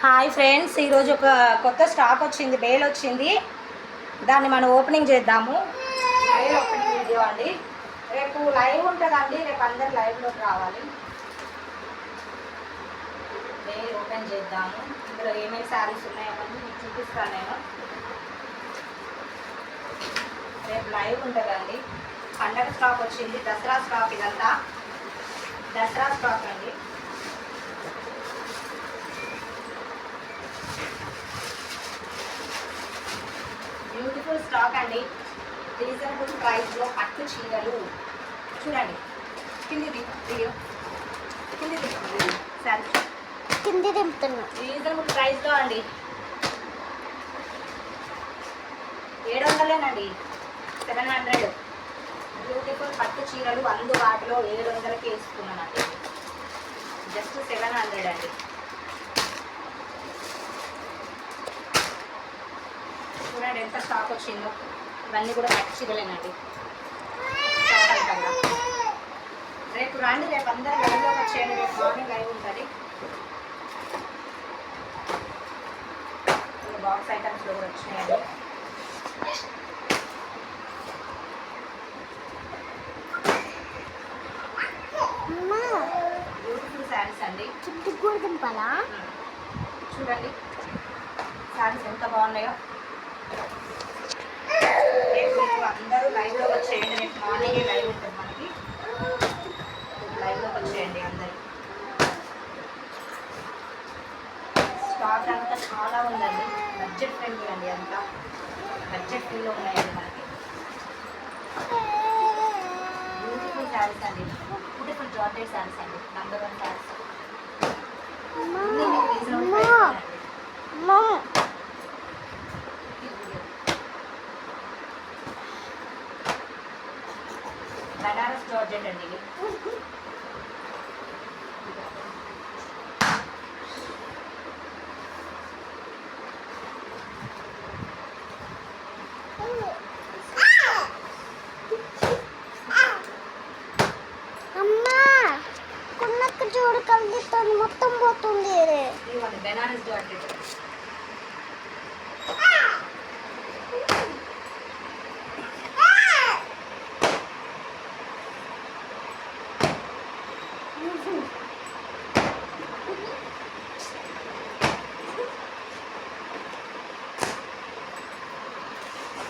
Hi friends, ఈరోజు ఒక కొత్త స్టాక్ వచ్చింది, బేల్ వచ్చింది. దాన్ని మనం ఓపెనింగ్ చేద్దాము. బేల్ ఓపెనింగ్ వీడియో అండి. రేపు లైవ్ ఉంటుందండి, రేపు అందరు లైవ్లోకి రావాలి. బేల్ ఓపెన్ చేద్దాము. ఇందులో ఏమేమి శారీస్ ఉన్నాయో మీకు చూపిస్తాను నేను. రేపు లైవ్ ఉంటుందండి. పండగ స్టాక్ వచ్చింది, దసరా స్టాక్. ఇదంతా దసరా స్టాక్ అండి. బ్యూటిఫుల్ స్టాక్ అండి. రీజనబుల్ ప్రైస్లో పట్టు చీరలు చూడండి. కింది దింపుతున్నా. రీజనబుల్ ప్రైస్లో అండి, 700 700. బ్యూటిఫుల్ పట్టు చీరలు అందుబాటులో 700కి వేసుకున్నానండి. జస్ట్ 700 అండి. చూడండి ఎంత స్టాక్ వచ్చిందో. ఇవన్నీ కూడా పట్టు చీరలేనండి. స్టాక్ అంటారా? రేపు రండి, రేపు అందరూ లైవ్లోకి వచ్చేయండి. రేపు మార్నింగ్ లైవ్ ఉంటుంది. బాక్స్ ఐటమ్స్లో కూడా వచ్చినాయండి. బ్యూటిఫుల్ శారీస్ అండి. చూడండి శారీస్ ఎంత బాగున్నాయో. రేపు అందరూ లైవ్లోకి వచ్చేయండి. రేపు మార్నింగే లైవ్ ఉంటుంది మనకి. లైవ్లోకి వచ్చేయండి అందరూ. స్టాక్ అంతా చాలా ఉందండి. బడ్జెట్ ఫ్రెండ్లీ అండి, అంతా బడ్జెట్ ఫ్రీలో ఉన్నాయండి మనకి. బ్యూటిఫుల్ శారీస్ అండి, బ్యూటిఫుల్ జార్జెట్ శారీస్ అండి. నంబర్ 1 శారీస్. బనారస్ జార్జెట్ అండి ఇది. చూడు కలిగిస్తుంది, మొత్తం పోతుంది. బెనారస్ జార్జెట్.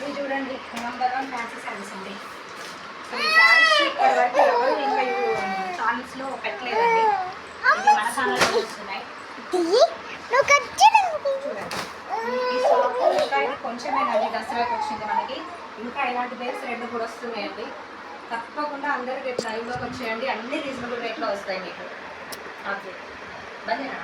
ఇది చూడండి, నంబర్ 1 ఫ్యాన్సీ శారీస్ అండి. ఈ శారీస్ ఇక్కడ వరకు ఎవరు ఇంకా ఛానల్స్లో పెట్టలేదండి. ఇది మన ఛానల్లో వస్తున్నాయి. చూడండి, ఈ స్టాక్ ఇంకా ఇది కొంచెమేనండి. దసరాకి వచ్చింది మనకి. ఇంకా ఇలాంటి బేస్ రెండు కూడా వస్తున్నాయండి. తప్పకుండా అందరూ రేపు లైవ్లోకి వచ్చేయండి. అన్ని రీజనబుల్ రేట్లో వస్తాయి మీకు. ఓకే, బందేనా?